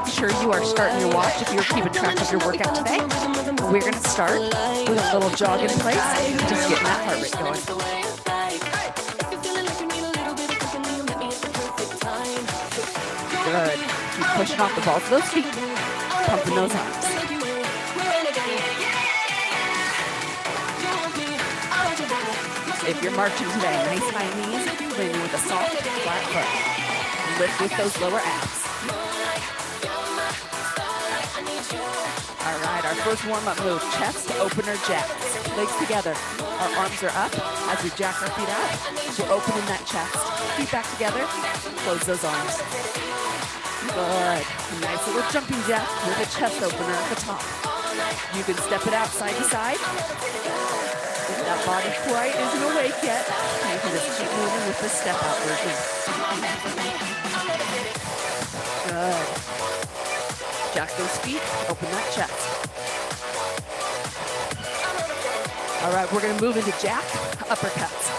make sure you are starting your watch if you're keeping track of your workout today. We're going to start with a little jog in place, just getting that heart rate going. Good. Keep pushing off the balls of those feet, pumping those arms. If you're marching today, nice high knees, landing with a soft, flat foot. Lift with those lower abs. All right, our first warm-up move, chest opener jacks. Legs together. Our arms are up as we jack our feet out. We're opening that chest. Feet back together. Close those arms. Good. A nice little jumping jack with a chest opener at the top. You can step it out side to side. If that body quite isn't awake yet, you can just keep moving with the step out version. Good. Jack those feet, open that chest. All right, we're gonna move into jack uppercuts.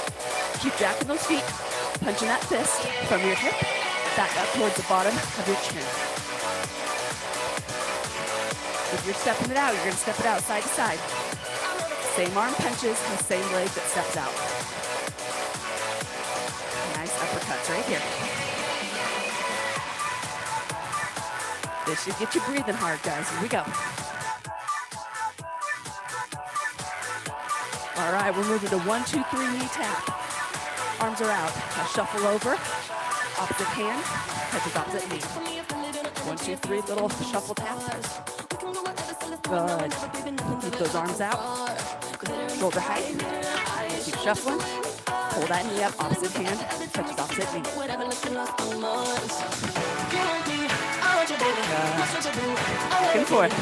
Keep jacking those feet, punching that fist from your hip, back up towards the bottom of your chin. If you're stepping it out, you're gonna step it out side to side. Same arm punches, the same leg that steps out. Nice uppercuts right here. This should get you breathing hard, guys. Here we go. All right, we're moving to 1, 2, 3 knee tap. Arms are out. Now shuffle over. Opposite hand touches opposite knee. 1, 2, 3, little shuffle tap. Good. Keep those arms out. Shoulder height. Keep shuffling. Pull that knee up. Opposite hand touches opposite knee. Back and forth.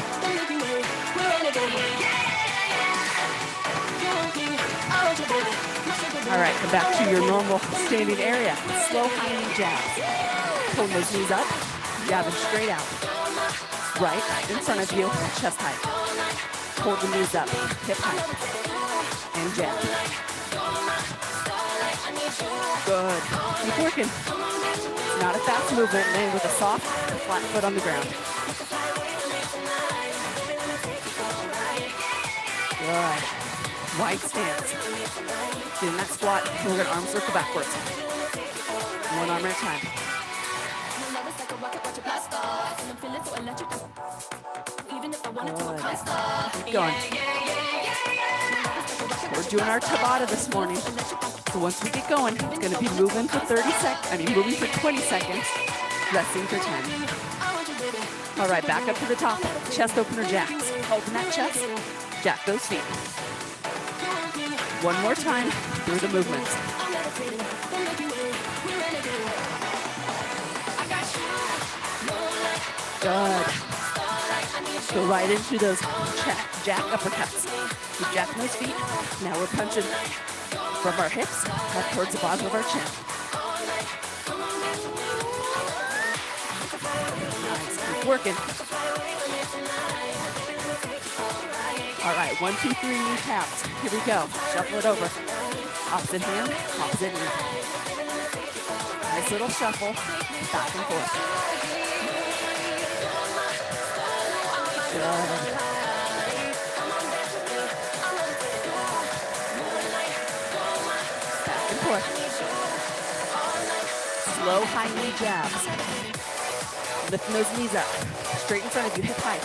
All right, come back to your normal standing area. Slow high knee jabs. Pull those knees up, jabbing straight out. Right in front of you, chest height. Hold the knees up, hip height, and jab. Good. Keep working. It's not a fast movement, land with a soft, flat foot on the ground. Good. Wide stance. Get in that squat. We're going to arm circle backwards. One arm at a time. Good. Keep going. We're doing our Tabata this morning. So once we get going, it's going to be moving for 20 seconds, resting for 10. All right, back up to the top. Chest opener jacks. Open that chest. Jack those feet. One more time through the movements. Good. Go right into those jack uppercuts. Keep jacking those feet. Now we're punching from our hips up towards the bottom of our chin. Nice. Keep working. All right, 1, 2, 3 knee taps. Here we go. Shuffle it over. Opposite hand, opposite knee. Nice little shuffle, back and forth. Good. Back and forth. Slow high knee jabs. Lifting those knees up. Straight in front of you, hip height.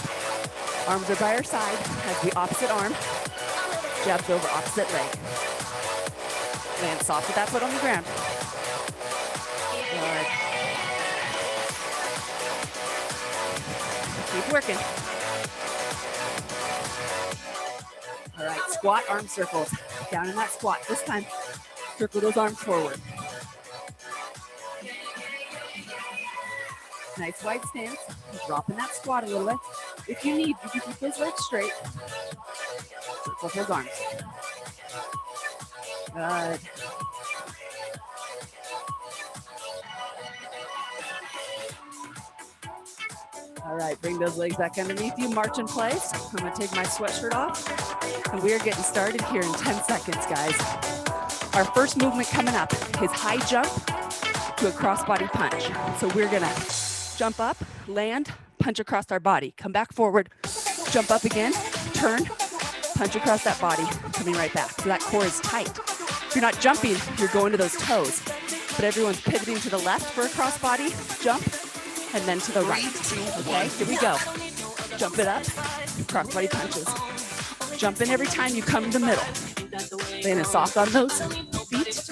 Arms are by our side as the opposite arm jabs over opposite leg. Land soft with that foot on the ground. Good. Keep working. All right, squat arm circles. Down in that squat. This time, circle those arms forward. Nice wide stance. Drop in that squat a little bit. If you need, you can keep those legs straight. Circle those arms. Good. All right, bring those legs back underneath you. March in place. I'm going to take my sweatshirt off. And we are getting started here in 10 seconds, guys. Our first movement coming up is high jump to a crossbody punch. So we're going to jump up, land, punch punch across our body. Come back forward, jump up again, turn, punch across that body, coming right back. So that core is tight. If you're not jumping, you're going to those toes. But everyone's pivoting to the left for a cross body jump, and then to the right. Okay, here we go. Jump it up, cross body punches. Jump in every time you come to the middle. Landing soft on those feet.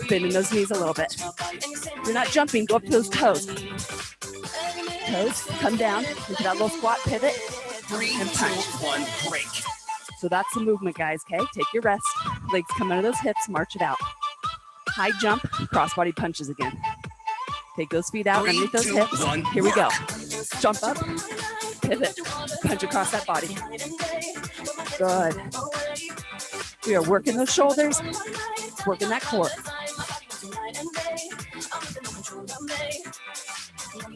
Bending those knees a little bit. If you're not jumping, go up to those toes. Toes, come down into that little squat pivot and punch. 3, 2, 1, break. So that's the movement, guys, okay? Take your rest. Legs come under those hips, march it out. High jump, cross-body punches again. Take those feet out 3, underneath those 2, hips. 1, Here we go. Jump up, pivot, punch across that body. Good. We are working those shoulders, working that core.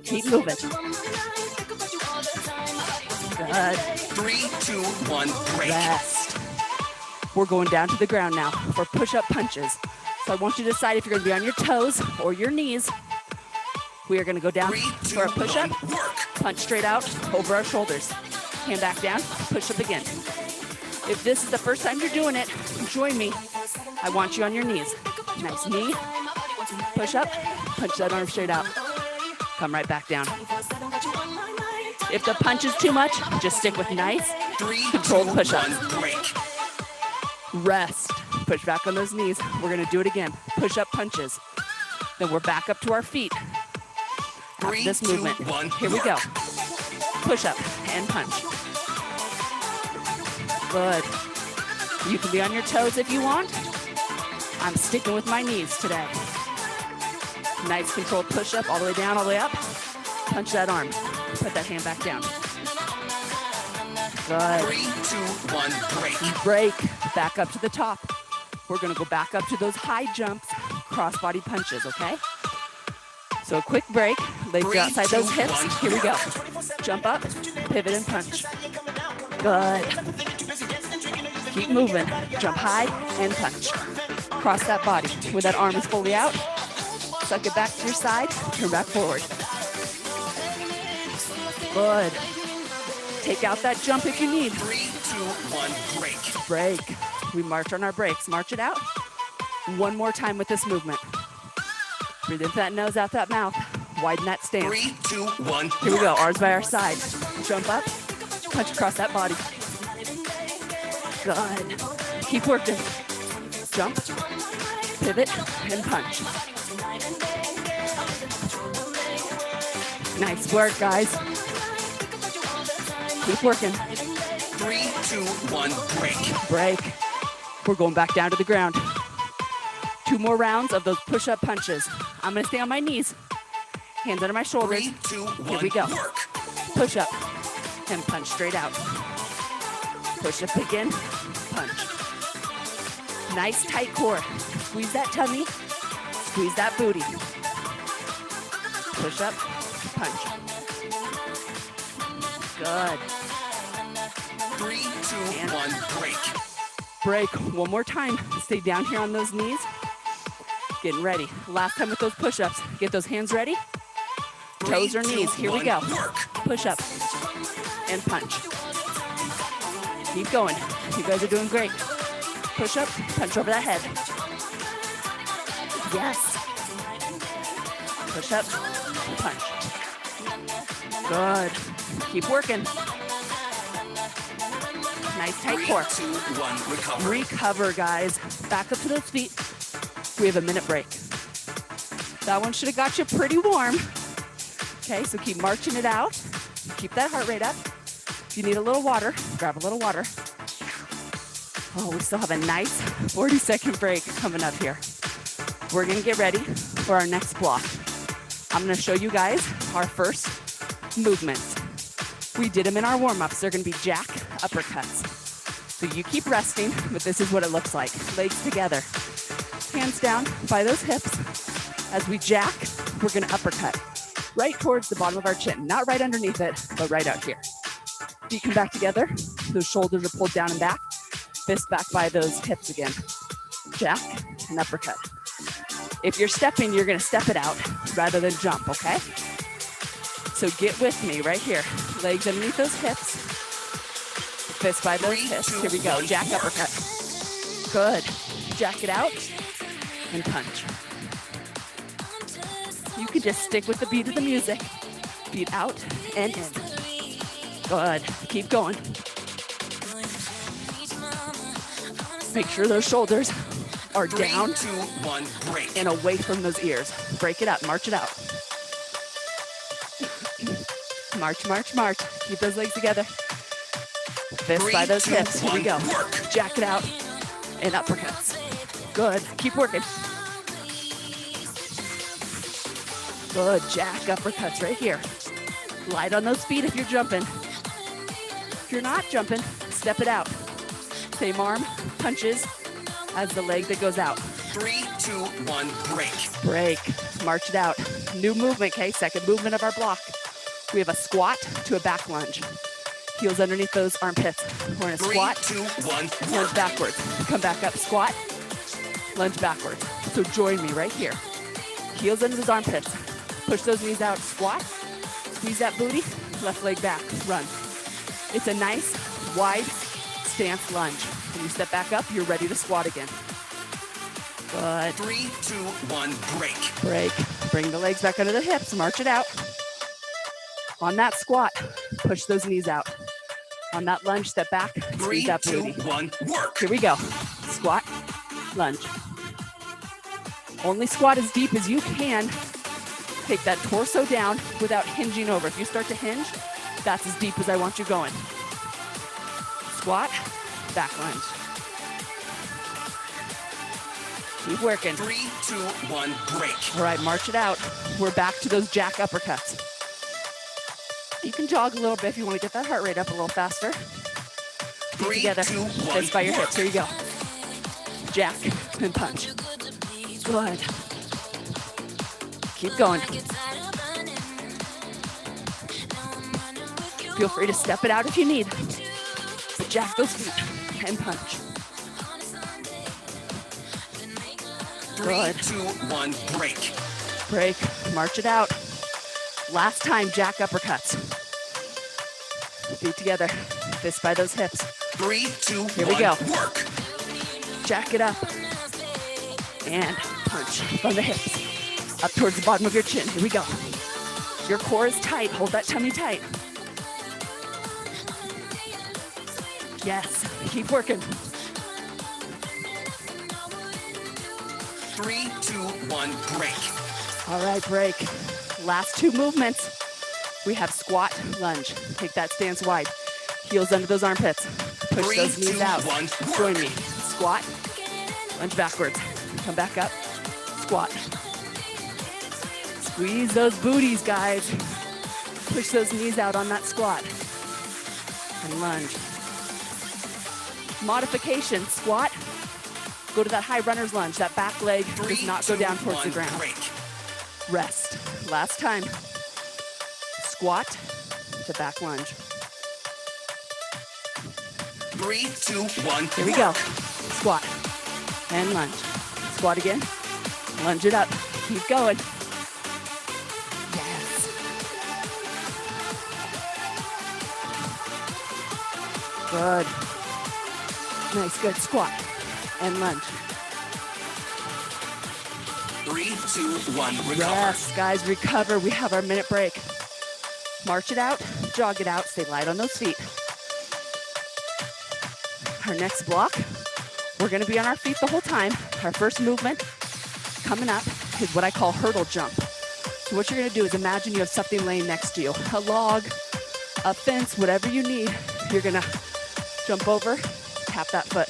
Keep moving. Good. 3, 2, 1, break. Rest. We're going down to the ground now for push-up punches. So I want you to decide if you're going to be on your toes or your knees. We are going to go down 3, 2, for a push-up. 1, work. Punch straight out over our shoulders. Hand back down, push up again. If this is the first time you're doing it, join me. I want you on your knees. Nice knee, push up, punch that arm straight out. Come right back down. If the punch is too much, just stick with nice, 3, controlled 2, push-ups. 1, break. Rest. Push back on those knees. We're going to do it again. Push-up punches. Then we're back up to our feet. After 3, this 2, movement. 1, Here we go. Push up and punch. Good. You can be on your toes if you want. I'm sticking with my knees today. Nice controlled push up all the way down, all the way up. Punch that arm. Put that hand back down. Good. 3, 2, 1, break. Break. Back up to the top. We're going to go back up to those high jumps, cross body punches, okay? So a quick break. Legs are outside those hips. Here we go. Jump up, pivot and punch. Good. Keep moving. Jump high and punch. Cross that body when that arm is fully out. Suck it back to your side. Turn back forward. Good. Take out that jump if you need. 3, 2, 1, break. Break. We march on our breaks. March it out. One more time with this movement. Breathe into that nose, out that mouth. Widen that stance. 3, 2, 1. Here we go. Arms by our side. Jump up. Punch across that body. Good. Keep working. Jump. Pivot and punch. Nice work, guys. Keep working. 3, 2, 1, break. Break. We're going back down to the ground. 2 more rounds of those push-up punches. I'm going to stay on my knees. Hands under my shoulders. 3, 2, 1, Here we go. work. Push up and punch straight out. Push up again, punch. Nice tight core. Squeeze that tummy, squeeze that booty. Push up, punch. Good. 3, 2, 1, break. Break. One more time. Stay down here on those knees. Getting ready. Last time with those push-ups. Get those hands ready. Toes or knees. Here we go. Push up and punch. Keep going. You guys are doing great. Push up, punch over that head. Yes. Push up, punch. Good. Keep working. Nice tight core. 3, 2, 1, recover. Recover, guys. Back up to those feet. We have a minute break. That one should have got you pretty warm. Okay, so keep marching it out. Keep that heart rate up. If you need a little water, grab a little water. Oh, we still have a nice 40-second break coming up here. We're gonna get ready for our next block. I'm gonna show you guys our first movements. We did them in our warm-ups. They're gonna be jack uppercuts. So you keep resting, but this is what it looks like. Legs together. Hands down by those hips. As we jack, we're gonna uppercut. Right towards the bottom of our chin. Not right underneath it, but right out here. Feet come back together. Those shoulders are pulled down and back. Fist back by those hips again. Jack and uppercut. If you're stepping, you're gonna step it out rather than jump, okay? So get with me right here. Legs underneath those hips. Fists by those hips. Here we go. Jack uppercut. Good. Jack it out and punch. You can just stick with the beat of the music. Feet out and in. Good. Keep going. Make sure those shoulders are down 3, 2, 1, break. and away from those ears. Break it up. March it out. March, march, march. Keep those legs together. Fists by those hips. Here we go. Work. Jack it out and uppercuts. Good. Keep working. Good. Jack uppercuts right here. Light on those feet if you're jumping. If you're not jumping, step it out. Same arm punches as the leg that goes out. 3, 2, 1, break. Break. March it out. New movement, okay? Second movement of our block. We have a squat to a back lunge. Heels underneath those armpits. We're in a 3, squat. 2, 1, Lunge work. backwards. Come back up. Squat. Lunge backwards. So join me right here. Heels under those armpits. Push those knees out. Squat. Squeeze that booty. Left leg back. Run. It's a nice, wide stance lunge. When you step back up, you're ready to squat again. Good. 3, 2, 1, break. Break. Bring the legs back under the hips. March it out. On that squat, push those knees out. On that lunge, step back. 3, Squeeze that 2, booty. 1, work. Here we go. Squat, lunge. Only squat as deep as you can. Take that torso down without hinging over. If you start to hinge, that's as deep as I want you going. Squat, back lunge. Keep working. 3, 2, 1, break. All right, march it out. We're back to those jack uppercuts. You can jog a little bit if you want to get that heart rate up a little faster. Feet 3, together, 2, 1, fists by your work. hips. Here you go. Jack and punch. Good. Keep going. Feel free to step it out if you need. But jack those feet and punch. 3, Good. 2, 1, break. Break. March it out. Last time, jack uppercuts. Feet together. Fists by those hips. 3, 2, Here we 1, go. work. Jack it up. And punch from the hips. Up towards the bottom of your chin. Here we go. Your core is tight. Hold that tummy tight. Yes. Keep working. 3, 2, 1, break. All right, break. Last two movements. We have squat, lunge. Take that stance wide. Heels under those armpits. Push 3, those knees 2, out. 1, Join work. me. Squat, lunge backwards. Come back up. Squat. Squeeze those booties, guys. Push those knees out on that squat. And lunge. Modification, squat. Go to that high runner's lunge. That back leg 3, does not go 2, down towards 1, the ground. break. Rest. Last time. Squat to back lunge. 3, 2, 1, Here we go. Squat and lunge. Squat again. Lunge it up. Keep going. Yes. Good. Nice, good. Squat and lunge. 3, 2, 1, recover. Yes, guys, recover. We have our minute break. March it out, jog it out, stay light on those feet. Our next block, we're gonna be on our feet the whole time. Our first movement coming up is what I call hurdle jump. So what you're gonna do is imagine you have something laying next to you, a log, a fence, whatever you need. You're gonna jump over, tap that foot,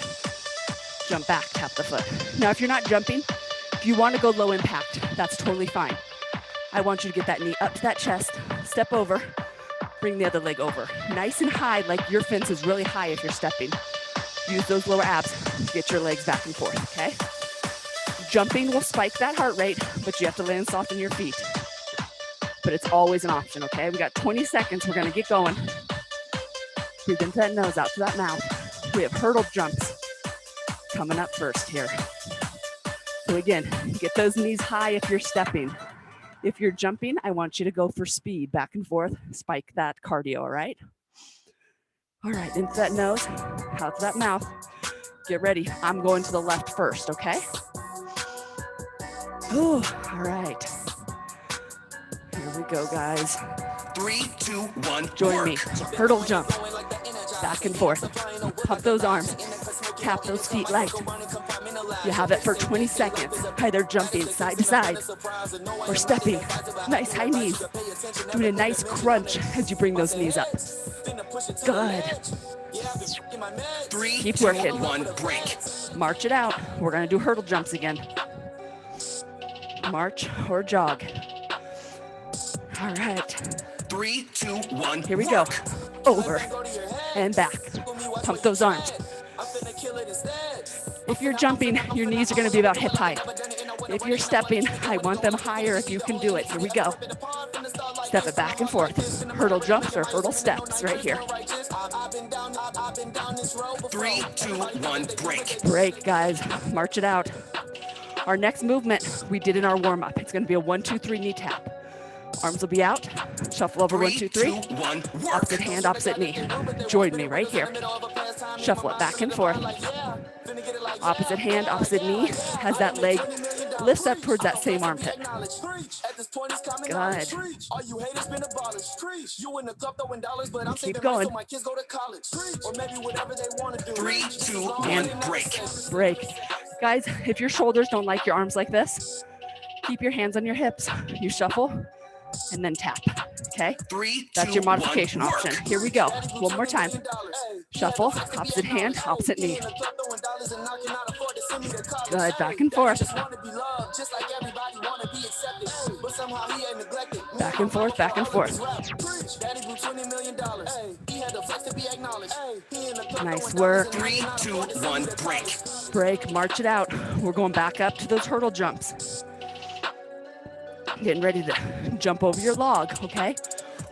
jump back, tap the foot. Now, if you're not jumping, if you want to go low impact, that's totally fine. I want you to get that knee up to that chest, step over, bring the other leg over. Nice and high, like your fence is really high if you're stepping. Use those lower abs to get your legs back and forth, okay? Jumping will spike that heart rate, but you have to land soft in your feet. But it's always an option, okay? We got 20 seconds, we're gonna get going. Breathe into that nose, out to that mouth. We have hurdle jumps coming up first here. So again, get those knees high if you're stepping. If you're jumping, I want you to go for speed, back and forth, spike that cardio, all right? All right, into that nose, out to that mouth. Get ready. I'm going to the left first, okay? Ooh, all right. Here we go, guys. 3, 2, 1, Join me. work. Hurdle jump. Back and forth. Pump those arms. Tap those feet light. You have it for 20 seconds. Either jumping side to side or stepping. Nice high knees. Doing a nice crunch as you bring those knees up. Good. 3, Keep 2, working. 1, break. March it out. We're going to do hurdle jumps again. March or jog. All right. 3, 2, 1, Here we go. Over and back. Pump those arms. If you're jumping, your knees are going to be about hip height. If you're stepping, I want them higher if you can do it. Here we go. Step it back and forth. Hurdle jumps or hurdle steps right here. 3, 2, 1, break. Break, guys. March it out. Our next movement we did in our warm-up. It's going to be a 1, 2, 3 knee tap. Arms will be out. Shuffle over 1, 2, 3. 2, 1, work. Opposite hand, opposite knee. Join me right here. Shuffle it back and forth. Opposite hand, opposite knee. As that leg lifts up towards that same armpit. Good. Keep going. 3, 2, 1, break. Break. Guys, if your shoulders don't like your arms like this, keep your hands on your hips. You shuffle and then tap, okay? 3, That's 2, your modification 1, option. work. Here we go. One more time. Shuffle, opposite hand, opposite knee. Good, back and forth. Back and forth, back and forth. Nice work. 3, 2, 1, break. Break, march it out. We're going back up to those hurdle jumps. Getting ready to jump over your log, okay?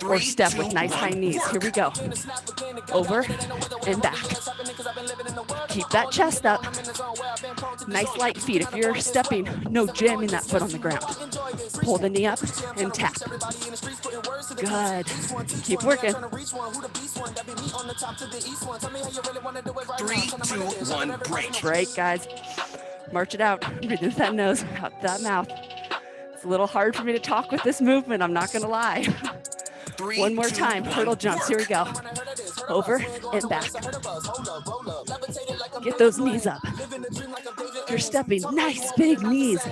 Or 3, step 2, with nice high 1, knees. work. Here we go. Over and back. Keep that chest up. Nice light feet. If you're stepping, no jamming that foot on the ground. Pull the knee up and tap. Good. Keep working. 3, 2, 1, break. Break, guys. March it out. Breathe into that nose, out that mouth. It's a little hard for me to talk with this movement, I'm not gonna lie. 3, One more 2, time, 1, hurdle jumps, here we work. go. Over and back. Get those knees up. You're stepping, nice big knees.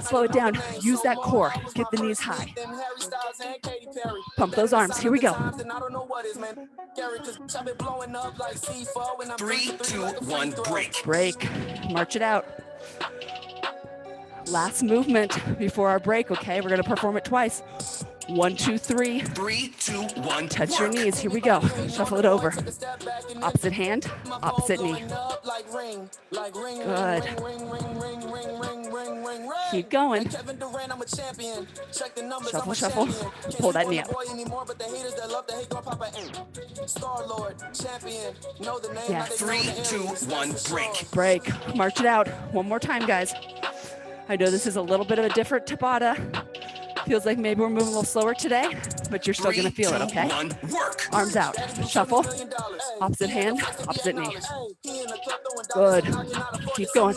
Slow it down, use that core, get the knees high. Pump those arms, here we go. 3, 2, 1, break. Break, march it out. Last movement before our break, okay? We're gonna perform it twice. 1, 2, 3. 3, 2, 1, Touch your work. knees, here we go. Shuffle it over. Opposite hand, opposite knee. Good. Keep going. Shuffle, shuffle. Pull that knee up. Yeah. 3, 2, 1, break. Break. March it out. One more time, guys. I know this is a little bit of a different Tabata. Feels like maybe we're moving a little slower today, but you're still 3, gonna feel 2, it, okay? 1, work. Arms out. Shuffle. Opposite hand, opposite knee. Good. Keep going.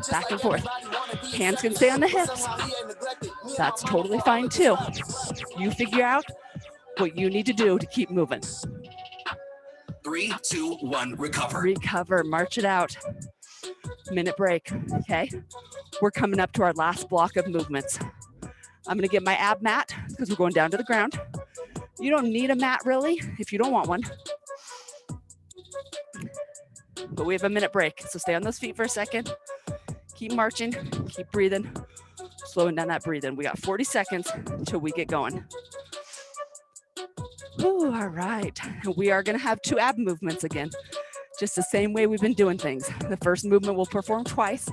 Back and forth. Hands can stay on the hips. That's totally fine too. You figure out what you need to do to keep moving. 3, 2, 1, recover. Recover, march it out. Minute break, okay? We're coming up to our last block of movements. I'm gonna get my ab mat because we're going down to the ground. You don't need a mat really if you don't want one. But we have a minute break, so stay on those feet for a second. Keep marching, keep breathing, slowing down that breathing. We got 40 seconds until we get going. Ooh, all right, we are gonna have 2 ab movements again, just the same way we've been doing things. The first movement we'll perform twice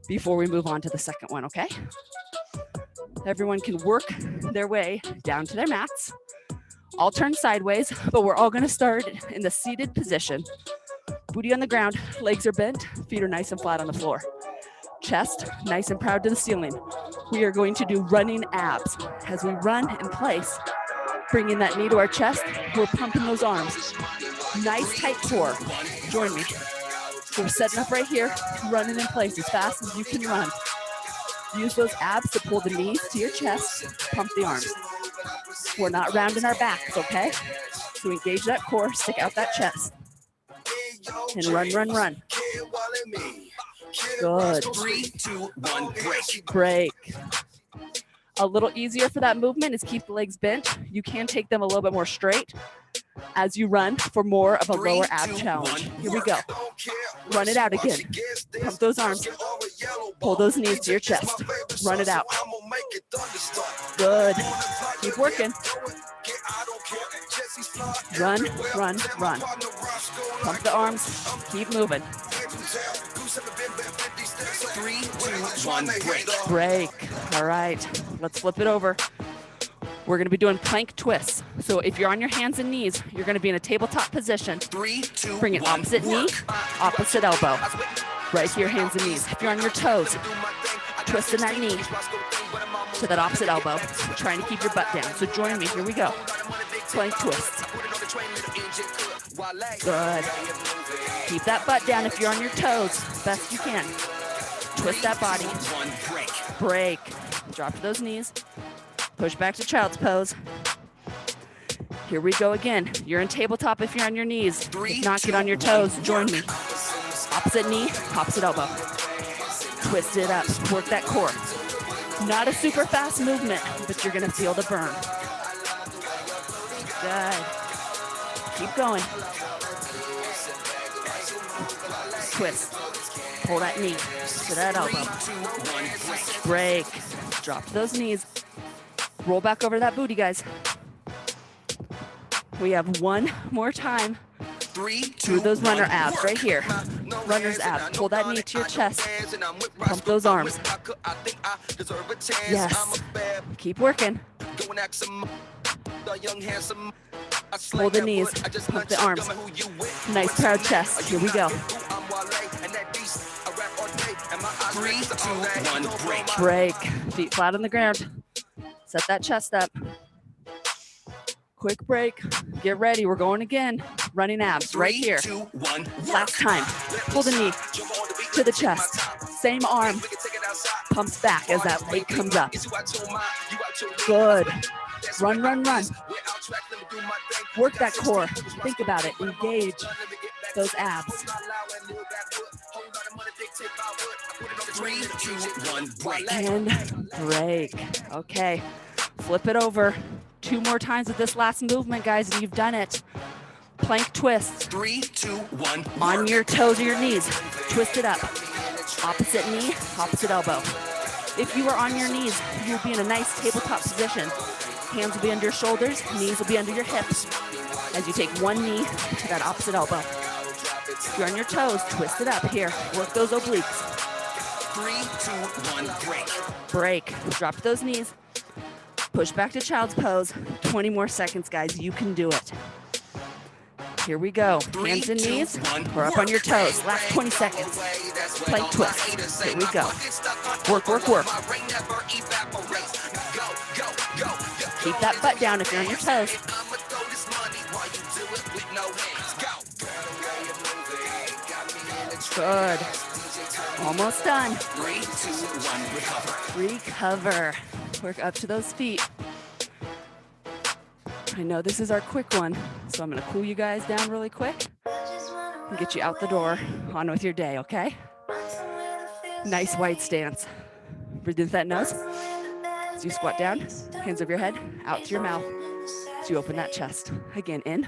before we move on to the second one, okay? Everyone can work their way down to their mats. I'll turn sideways, but we're all gonna start in the seated position. Booty on the ground, legs are bent, feet are nice and flat on the floor. Chest nice and proud to the ceiling. We are going to do running abs. As we run in place, bringing that knee to our chest, we're pumping those arms. Nice tight core. Join me. We're setting up right here, running in place as fast as you can run. Use those abs to pull the knees to your chest, pump the arms. We're not rounding our backs, okay? So engage that core, stick out that chest. And run, run, run. Good. 3, 2, 1, break. Break. A little easier for that movement is keep the legs bent. You can take them a little bit more straight as you run for more of a lower ab challenge. Here we go. Run it out again. Pump those arms. Pull those knees to your chest. Run it out. Good. Keep working. Run, run, run. Pump the arms. Keep moving. 3, 2, 1, break. Break. All right. Let's flip it over. We're going to be doing plank twists. So if you're on your hands and knees, you're going to be in a tabletop position. 3, 2, Bring it 1, opposite knee, opposite elbow. Right here, hands and knees. If you're on your toes, twisting that knee to that opposite elbow, trying to keep your butt down. So join me. Here we go. Plank twists. Good. Keep that butt down if you're on your toes, best you can. Twist that body. Break. Drop to those knees. Push back to child's pose. Here we go again. You're in tabletop if you're on your knees. If not, get on your toes. Join me. Opposite knee, opposite elbow. Twist it up. Work that core. Not a super fast movement, but you're going to feel the burn. Good. Keep going. Twist. Pull that knee to that elbow. Break. Drop to those knees. Roll back over that booty, guys. We have one more time. 3, 2, Do those runner 1, abs work. right here. Runner's abs. Pull that knee to your chest. Pump those arms. Yes. Keep working. Pull the knees. Pump the arms. Nice proud chest. Here we go. 3, 2, 1, break. Break. Feet flat on the ground. Set that chest up. Quick break. Get ready. We're going again. Running abs right 3, here. 2, 1, Last time. Pull the knee to the chest. Same arm pumps back as that leg comes up. Good. Run, run, run. Work that core. Think about it. Engage those abs. 3, 2, 1, break. And break. Okay. Flip it over. 2 more times with this last movement, guys, and you've done it. Plank twist. 3, 2, 1, On work. your toes or your knees. Twist it up. Opposite knee, opposite elbow. If you are on your knees, you'll be in a nice tabletop position. Hands will be under your shoulders, knees will be under your hips as you take one knee to that opposite elbow. If you're on your toes, twist it up here. Work those obliques. 3, 2, 1, break. Break. Drop to those knees. Push back to child's pose. 20 more seconds, guys. You can do it. Here we go. 3, Hands and 2, knees. 1, We're up on your work. toes. Last 20 seconds. Plank twist. Here we go. Work, work, work. Keep that butt down if you're on your toes. Good. Almost done. 3, 2, 1, recover. Recover. Work up to those feet. I know this is our quick one, so I'm gonna cool you guys down really quick and get you out the door, on with your day, okay? Nice wide stance. Breathe in that nose. As you squat down, hands over your head, out to your mouth. As you open that chest. Again, in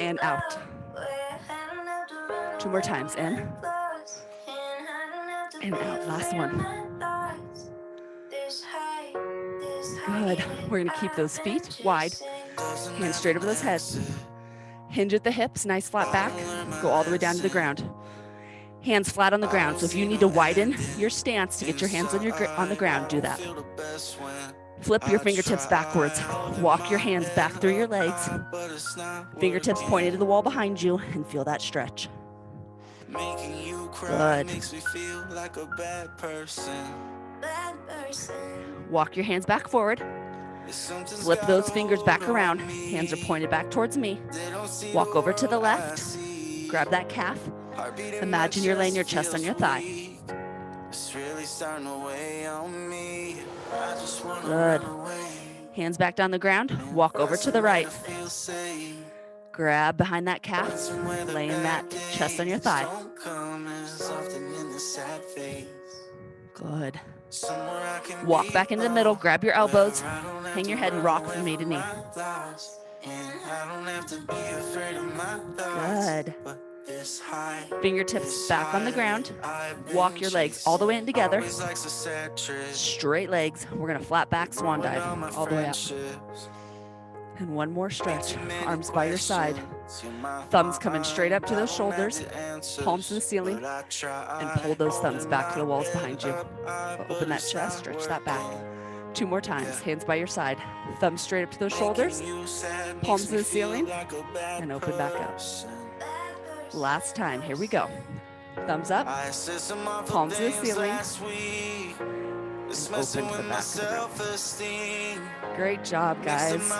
and out. 2 more times, in and out. Last one. Good. We're gonna keep those feet wide, hands straight over those heads. Hinge at the hips, nice flat back. Go all the way down to the ground. Hands flat on the ground. So if you need to widen your stance to get your hands on the ground, do that. Flip your fingertips backwards. Walk your hands back through your legs. Fingertips pointed to the wall behind you, and feel that stretch. Good. Walk your hands back forward. Flip those fingers back around. Hands are pointed back towards me. Walk over to the left. Grab that calf. Imagine you're laying your chest on your thigh. Good. Hands back down the ground. Walk over to the right. Grab behind that calf. Laying that chest on your thigh. Good. Walk back into the middle. Grab your elbows. Hang your head and rock from knee to knee. Good. Fingertips back on the ground. Walk your legs all the way in together. Straight legs. We're going to flat back swan dive all the way up. And one more stretch. Arms by your side. Thumbs coming straight up to those shoulders. Palms to the ceiling. And pull those thumbs back to the walls behind you. Open that chest. Stretch that back. 2 more times. Hands by your side. Thumbs straight up to those shoulders. Palms to the ceiling. And open back up. Last time. Here we go. Thumbs up. Palms to the ceiling. And open to the back of the room. Great job, guys.